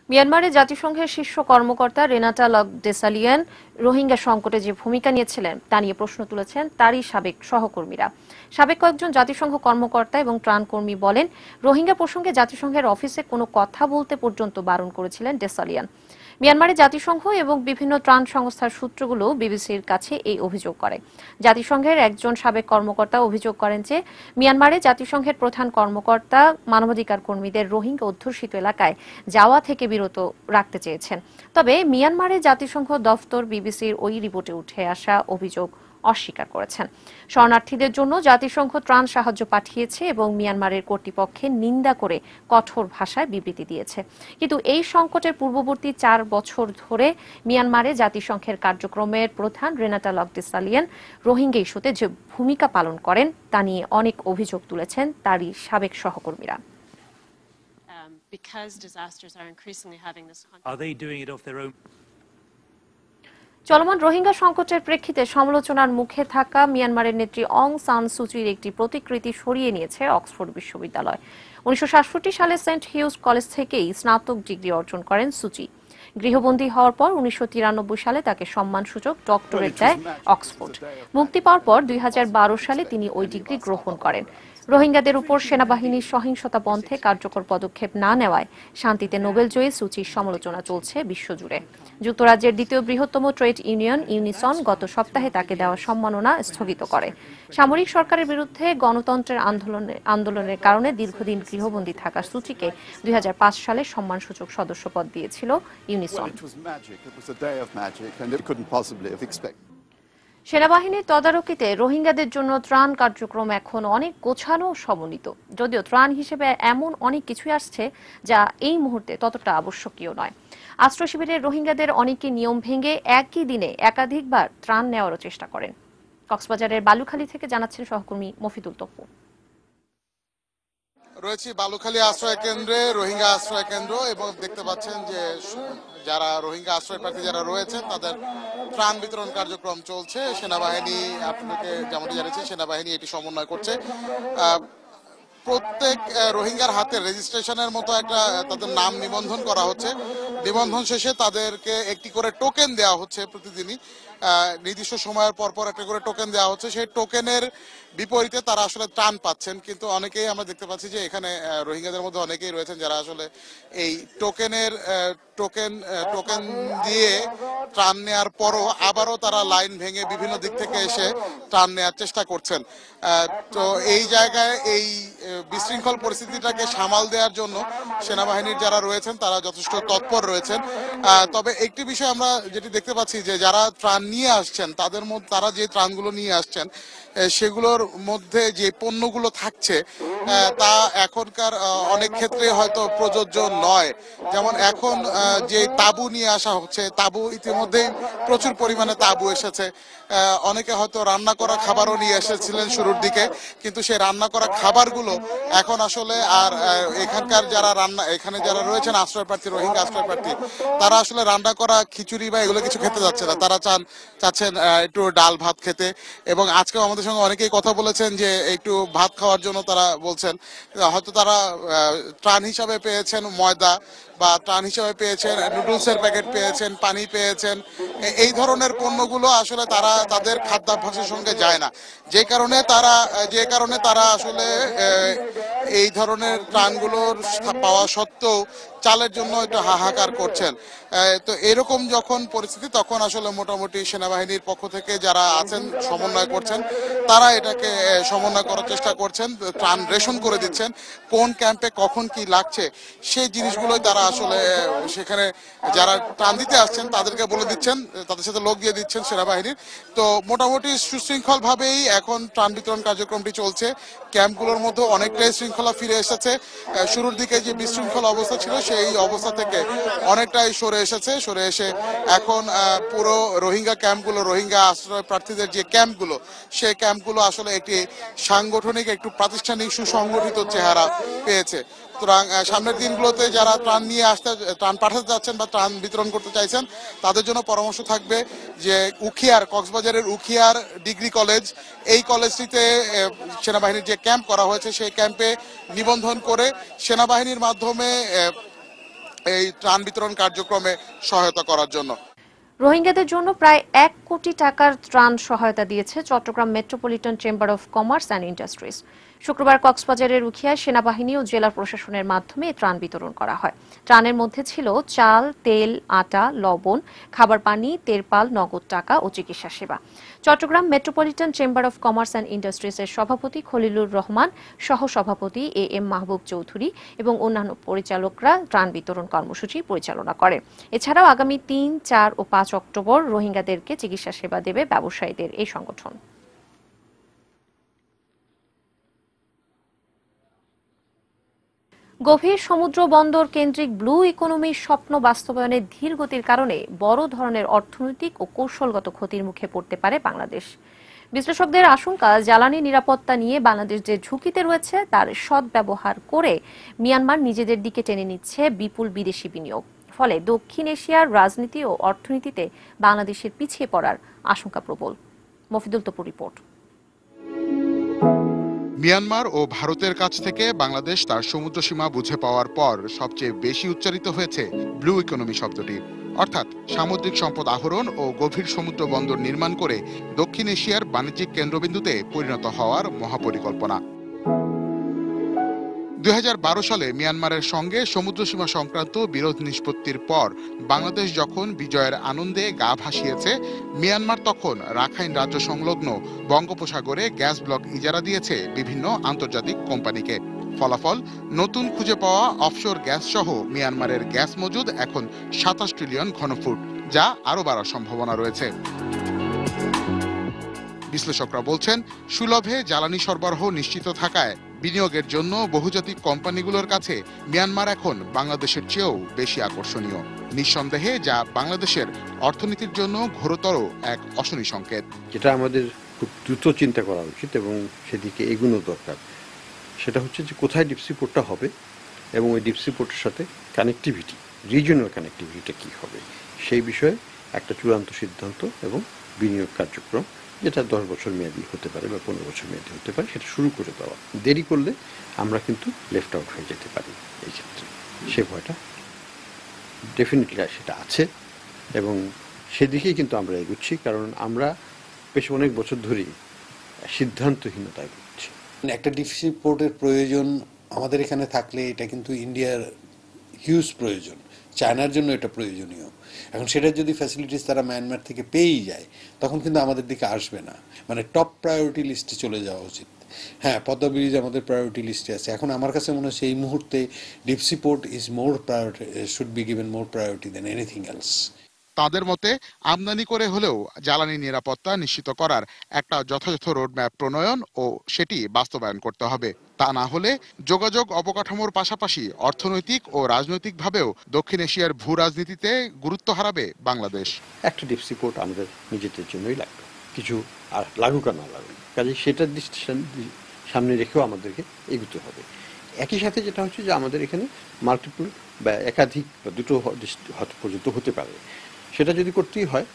মিয়ানমারে জাতিসংঘের শীর্ষ কর্মকর্তা রেনাটা লকডেসালিয়ান রোহিঙ্গা সংকটে যে ভূমিকা নিয়েছিলেন তা নিয়ে প্রশ্ন তুলেছেন তারই সাবেক সহকর্মীরা। সাবেক কয়েকজন জাতিসংঘ কর্মকর্তা এবং ত্রাণকর্মী বলেন, রোহিঙ্গা প্রসঙ্গে জাতিসংঘের অফিসে কোনো কথা বলতে পর্যন্ত বারণ করেছিলেন ডেসালিয়ান। মিয়ানমারে জাতিসংঘ এবং বিভিন্ন ত্রাণ সংস্থার সূত্রগুলো বিবিসির কাছে এই অভিযোগ করে। জাতিসংঘের একজন সাবেক কর্মকর্তা অভিযোগ করেন যে মিয়ানমারে জাতিসংঘের প্রধান কর্মকর্তা মানবাধিকার কর্মীদের রোহিঙ্গা অধ্যুষিত এলাকায় যাওয়া থেকে বিরত রাখতে চেয়েছেন। তবে মিয়ানমারে জাতিসংঘ দফতর বিবিসির ওই রিপোর্টে উঠে আসা অভিযোগ অস্বীকার করেছেন। শরণার্থীদের জন্য জাতিসংঘ ত্রাণ সাহায্য পাঠিয়েছে এবং মিয়ানমারের কর্তৃপক্ষের নিন্দা করে কঠোর ভাষায় বিবৃতি দিয়েছে। কিন্তু এই সংকটের পূর্ববর্তী 4 বছর ধরে মিয়ানমারে জাতিসংঘের কার্যক্রমের প্রধান রেনাটা লকডেসালিয়ান রোহিঙ্গা ইস্যুতে যে ভূমিকা পালন করেন তা নিয়ে অনেক অভিযোগ তুলেছেন তারই সাবেক সহকর্মীরা। চলমান রোহিঙ্গা সংকটের প্রেক্ষিতে সমালোচনার মুখে থাকা মিয়ানমারের নেত্রী অং সান সুচির একটি প্রতিকৃতি সরিয়ে নিয়েছে অক্সফোর্ড বিশ্ববিদ্যালয়। 1967 সালে সেন্ট হিউজ কলেজ থেকেই স্নাতক ডিগ্রি অর্জন করেন সুচি। গৃহবন্দী হওয়ার পর 1993 সালে তাকে সম্মানসূচক ডক্টরেট দেয় অক্সফোর্ড। মুক্তি পাওয়ার পর 2012 সালে তিনি ওই ডিগ্রি গ্রহণ করেন। রোহিঙ্গাদের উপর সেনাবাহিনীর সহিংসতা বন্ধে কার্যকর পদক্ষেপ না নেওয়ায় শান্তিতে নোবেল জয়ী সুচির সমালোচনা চলছে বিশ্বজুড়ে। যুক্তরাজ্যের দ্বিতীয় বৃহত্তম ট্রেড ইউনিয়ন ইউনিসন গত সপ্তাহে তাকে দেওয়া সম্মাননা স্থগিত করে। সামরিক সরকারের বিরুদ্ধে গণতন্ত্রের আন্দোলনের কারণে দীর্ঘদিন গৃহবন্দী থাকা সুচিকে 2005 সালে সম্মানসূচক সদস্যপদ দিয়েছিল ইউনিসন। সেনাবাহিনীর তদারকিতে রোহিঙ্গাদের জন্য ত্রাণ কার্যক্রম এখন অনেক গোছানো ও সমন্বিত। যদিও ত্রাণ হিসেবে এমন অনেক কিছুই আসছে যা এই মুহূর্তে ততটা আবশ্যকীয় নয়। আশ্রয় শিবিরের রোহিঙ্গাদের অনেকে নিয়ম ভেঙে একই দিনে একাধিকবার ত্রাণ নেওয়ারও চেষ্টা করেন। কক্সবাজারের বালুখালী থেকে জানাচ্ছেন সহকর্মী মফিদুল তপু। রয়েছে বালুখালী আশ্রয় কেন্দ্রে, রোহিঙ্গা আশ্রয় কেন্দ্র, এবং দেখতে পাচ্ছেন যে যারা রোহিঙ্গা আশ্রয় প্রার্থী যারা রয়েছেন তাদের ত্রাণ বিতরণ কার্যক্রম চলছে। সেনাবাহিনী, আপনাকে যেমনটি জানিয়েছি, সেনাবাহিনী এটি সমন্বয় করছে। প্রত্যেক রোহিঙ্গার হাতে রেজিস্ট্রেশনের মতো একটা তাদের নাম নিবন্ধন করা হচ্ছে। নিবন্ধন শেষে তাদেরকে একটি করে টোকেন দেওয়া হচ্ছে। প্রতিদিনই নির্দিষ্ট সময়ের পর পর একটা করে টোকেন দেওয়া হচ্ছে। সেই টোকেনের বিপরীতে তারা আসলে ত্রাণ পাচ্ছেন। কিন্তু অনেকেই আমরা দেখতে পাচ্ছি যে এখানে রোহিঙ্গাদের মধ্যে অনেকেই রয়েছেন যারা আসলে এই টোকেন দিয়ে ত্রাণ নেওয়ার পরও আবারও তারা লাইন ভেঙে বিভিন্ন দিক থেকে এসে ত্রাণ নেওয়ার চেষ্টা করছেন। তো এই জায়গায় এই বিশৃঙ্খল পরিস্থিতিটাকে সামাল দেওয়ার জন্য সেনাবাহিনীর যারা রয়েছেন তারা যথেষ্ট তৎপর রয়েছেন। তবে একটি বিষয় আমরা যেটি দেখতে পাচ্ছি যে যারা ত্রাণ নিয়ে আসছেন তাদের মধ্যে, তারা যে ত্রাণগুলো নিয়ে আসছেন সেগুলোর মধ্যে যে পণ্যগুলো থাকছে তা এখনকার অনেক ক্ষেত্রে হয়তো প্রযোজ্য নয়। যেমন এখন যে তাঁবু নিয়ে আসা হচ্ছে, তাঁবু ইতিমধ্যেই প্রচুর পরিমাণে তাঁবু এসেছে। অনেকে হয়তো রান্না করা খাবারও নিয়ে এসেছিলেন শুরুর দিকে, কিন্তু সেই রান্না করা খাবারগুলো এখন আসলে আর এখানকার এখানে যারা রয়েছেন আশ্রয় প্রার্থী, রোহিঙ্গা আশ্রয় প্রার্থী, তারা আসলে রান্না করা খিচুড়ি বা এগুলো কিছু খেতে যাচ্ছে না। তারা চাচ্ছেন একটু ডাল ভাত খেতে। এবং আজকেও আমাদের সঙ্গে অনেকেই কথা বলেছেন যে একটু ভাত খাওয়ার জন্য তারা বলছেন। হয়তো তারা ত্রাণ হিসাবে পেয়েছেন ময়দা, বা ত্রাণ হিসাবে পেয়েছেন নুডলসের প্যাকেট পেয়েছেন, পানি পেয়েছেন। এই ধরনের পণ্যগুলো আসলে তারা তাদের খাদ্যাভ্যাসের সঙ্গে যায় না, যে কারণে তারা আসলে এই ধরনের ত্রাণগুলোর পাওয়া সত্ত্বেও চালের জন্য একটু হাহাকার করছেন। তো এরকম যখন পরিস্থিতি, তখন আসলে মোটামুটি সেনাবাহিনীর পক্ষ থেকে যারা আছেন সমন্বয় করছেন, তারা এটাকে সমন্বয় করার চেষ্টা করছেন, ত্রাণ রেশন করে দিচ্ছেন। কোন ক্যাম্পে কখন কি লাগছে সেই জিনিসগুলোই তারা আসলে সেখানে যারা ত্রাণ দিতে আসছেন তাদেরকে বলে দিচ্ছেন, তাদের সাথে লোক দিয়ে দিচ্ছেন সেনাবাহিনীর। তো মোটামুটি সুশৃঙ্খল ভাবেই এখন ত্রাণ বিতরণ কার্যক্রমটি চলছে। ক্যাম্পগুলোর মধ্যে অনেকটাই শৃঙ্খলা ফিরে এসেছে। শুরুর দিকে যে বিশৃঙ্খল অবস্থা ছিল সেই অবস্থা থেকে অনেকটাই সরে এসে এখন পুরো রোহিঙ্গা ক্যাম্পগুলো, রোহিঙ্গা আশ্রয় প্রার্থীদের যে ক্যাম্পগুলো, সেই ক্যাম্পগুলো আসলে একটি সাংগঠনিক, একটু প্রাতিষ্ঠানিক, সুসংগঠিত চেহারা পেয়েছে। সুতরাং সামনের দিনগুলোতে যারা ত্রাণ পাঠাতে যাচ্ছেন বা ত্রাণ বিতরণ করতে চাইছেন, তাদের জন্য পরামর্শ থাকবে যে কক্সবাজারের উখিয়ার ডিগ্রি কলেজ, এই কলেজটিতে সেনাবাহিনীর যে ক্যাম্প করা হয়েছে সেই ক্যাম্পে নিবন্ধন করে সেনাবাহিনীর মাধ্যমে এই ত্রাণ বিতরণ কার্যক্রমে সহায়তা করার জন্য। রোহিঙ্গাদের জন্য প্রায় 1 কোটি টাকার ত্রাণ সহায়তা দিয়েছে Chittagong metropolitan chamber of commerce and industries. শুক্রবার কক্সবাজারের উখিয়ায় সেনাবাহিনী ও জেলা প্রশাসনের মাধ্যমে ত্রাণ বিতরণ করা হয়। ত্রাণের মধ্যে ছিল চাল, তেল, আটা, লবণ, খাবার পানি, তেরপাল, নগদ টাকা ও চিকিৎসা সেবা। Chittagong metropolitan chamber of commerce and ইন্ডাস্ট্রিজের সভাপতি খলিলুর রহমান, সহ সভাপতি AM মাহবুব চৌধুরী এবং অন্যান্য পরিচালকরা ত্রাণ বিতরণ কর্মসূচি পরিচালনা করে। এছাড়াও আগামী 3, 4 ও 5 অক্টোবর রোহিঙ্গাদেরকে চিকিৎসা সেবা দেবে ব্যবসায়ীদের এই সংগঠন। গভীর সমুদ্র বন্দর কেন্দ্রিক ব্লু ইকোনমির স্বপ্ন বাস্তবায়নের ধীর গতির কারণে বড় ধরনের অর্থনৈতিক ও কৌশলগত ক্ষতির মুখে পড়তে পারে বাংলাদেশ। বিশ্লেষকদের আশঙ্কা, জ্বালানি নিরাপত্তা নিয়ে বাংলাদেশ যে ঝুঁকিতে রয়েছে তার সদ্ব্যবহার করে মিয়ানমার নিজেদের দিকে টেনে নিচ্ছে বিপুল বিদেশি বিনিয়োগ। ফলে দক্ষিণ এশিয়ার রাজনীতি ও অর্থনীতিতে বাংলাদেশের পিছিয়ে পড়ার আশঙ্কা প্রবল। মফিদুল তপুর রিপোর্ট। মিয়ানমার ও ভারতের কাছ থেকে বাংলাদেশ তার সমুদ্র সীমা বুঝে পাওয়ার পর সবচেয়ে বেশি উচ্চারিত হয়েছে ব্লু ইকোনমি শব্দটি, অর্থাৎ সামুদ্রিক সম্পদ আহরণ ও গভীর সমুদ্র বন্দর নির্মাণ করে দক্ষিণ এশিয়ার বাণিজ্যিক কেন্দ্রবিন্দুতে পরিণত হওয়ার মহাপরিকল্পনা। 2012 সালে মিয়ানমারের সঙ্গে সমুদ্রসীমা সংক্রান্ত বিরোধ নিষ্পত্তির পর বাংলাদেশ যখন বিজয়ের আনন্দে গা ভাসিয়েছে, মিয়ানমার তখন রাখাইন রাজ্য সংলগ্ন বঙ্গোপসাগরে গ্যাস ব্লক ইজারা দিয়েছে বিভিন্ন আন্তর্জাতিক কোম্পানিকে। ফলাফল, নতুন খুঁজে পাওয়া অফশোর গ্যাস সহ মিয়ানমারের গ্যাস মজুদ এখন 27 ট্রিলিয়ন ঘনফুট, যা আরও বাড়ার সম্ভাবনা রয়েছে। বিশ্লেষকরা বলছেন, সুলভে জ্বালানি সরবরাহ নিশ্চিত থাকায় বিনিয়োগের জন্য বহুজাতিক কোম্পানিগুলোর কাছে মিয়ানমার এখন বাংলাদেশের চেয়েও বেশি আকর্ষণীয়। নিঃসন্দেহে যা বাংলাদেশের অর্থনীতির জন্য ঘোরতর এক অশনি সংকেত। যেটা আমাদের খুব দ্রুত চিন্তা করা উচিত এবং সেদিকে এগুনো দরকার, সেটা হচ্ছে যে কোথায় ডিপসি পোর্টটা হবে এবং ওই ডিপসি পোর্টের সাথে কানেক্টিভিটি, রিজিওনাল কানেক্টিভিটিটা কী হবে সেই বিষয়ে একটা চূড়ান্ত সিদ্ধান্ত এবং বিনিয়োগ কার্যক্রম, যেটা 10 বছর মেয়াদী হতে পারে বা 15 বছর মেয়াদী হতে পারে, সেটা শুরু করে দেওয়া। দেরি করলে আমরা কিন্তু লেফট আউট হয়ে যেতে পারি এই ক্ষেত্রে। সে ভয়টা ডেফিনেটলি সেটা আছে এবং সেদিকেই কিন্তু আমরা এগুচ্ছি, কারণ আমরা বেশ অনেক বছর ধরেই সিদ্ধান্তহীনতায় ভুগছি। একটা ডিপসি পোর্টের প্রয়োজন আমাদের এখানে থাকলে এটা কিন্তু ইন্ডিয়ার হিউজ প্রয়োজন, চায়নার জন্য এটা প্রয়োজনীয়। এখন সেটার যদি ফ্যাসিলিটিস তারা মায়ানমার থেকে পেয়েই যায়, তখন কিন্তু আমাদের দিকে আসবে না, মানে টপ প্রায়োরিটি লিস্টে চলে যাওয়া উচিত। হ্যাঁ, পদ্মা ব্রিজ আমাদের প্রায়োরিটি লিস্টে আছে। এখন আমার কাছে মনে হচ্ছে এই মুহূর্তে deep sea port is more priority, should be given more priority than anything else. তাদের মতে, আমদানি করে হলেও জ্বালানি নিরাপত্তা নিশ্চিত করার একটা যথাযথ রোডম্যাপ প্রণয়ন ও সেটি বাস্তবায়ন করতে হবে। তা না হলে যোগাযোগ অবকাঠামোর পাশাপাশি অর্থনৈতিক ও রাজনৈতিকভাবেও দক্ষিণ এশিয়ার ভূ রাজনীতিতে গুরুত্ব হারাবে বাংলাদেশ। একটা ডিপসি পোর্ট আমাদের নিজেদের জন্যই লাগবে, কিছু আর লাগুক আর না লাগুক, কাজে সেটার সামনে রেখেও আমাদেরকে এগোতে হবে। একই সাথে যেটা হচ্ছে যে আমাদের এখানে মাল্টিপল বা একাধিক বা দুটো পর্যন্ত হতে পারে, সেটা যদি করতেই হয়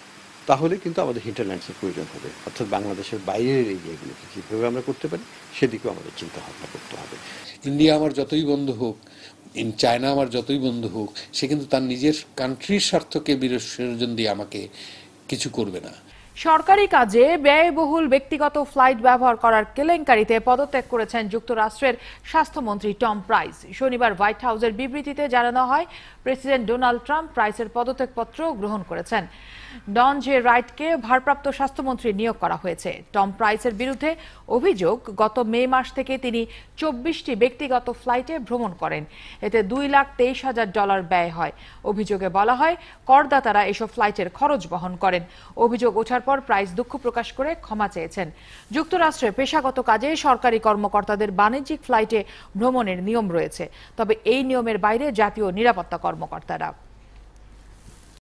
তাহলে কিন্তু আমাদের হিন্টারল্যান্ডসের প্রয়োজন হবে, অর্থাৎ বাংলাদেশের বাইরের এরিয়াগুলোকে কীভাবে আমরা করতে পারি সেদিকেও আমাদের চিন্তা ভাবনা করতে হবে। ইন্ডিয়া আমার যতই বন্ধু হোক, চায়না আমার যতই বন্ধু হোক, সে কিন্তু তার নিজের কান্ট্রির স্বার্থকে বিসর্জন দিয়ে আমাকে কিছু করবে না। সরকারি কাজে ব্যয়বহুল ব্যক্তিগত ফ্লাইট ব্যবহার করার কেলেঙ্কারিতে পদত্যাগ করেছেন যুক্তরাষ্ট্রের স্বাস্থ্যমন্ত্রী টম প্রাইস। শনিবার হোয়াইট হাউসের বিবৃতিতে জানানো হয়, প্রেসিডেন্ট ডোনাল্ড ট্রাম্প প্রাইসের পদত্যাগপত্র গ্রহণ করেছেন। ডন জে রাইটকে ভারপ্রাপ্ত স্বাস্থ্যমন্ত্রী নিয়োগ করা হয়েছে। টম প্রাইসের বিরুদ্ধে অভিযোগ, গত মে মাস থেকে তিনি 24টি ব্যক্তিগত ফ্লাইটে ভ্রমণ করেন। এতে $2,23,000 ব্যয় হয়। অভিযোগে বলা হয়, করদাতারা এসব ফ্লাইটের খরচ বহন করেন। অভিযোগ ওঠার পর প্রাইস দুঃখ প্রকাশ করে ক্ষমা চেয়েছেন। যুক্তরাষ্ট্রে পেশাগত কাজে সরকারি কর্মকর্তাদের বাণিজ্যিক ফ্লাইটে ভ্রমণের নিয়ম রয়েছে, তবে এই নিয়মের বাইরে জাতীয় নিরাপত্তা কর্মকর্তারা।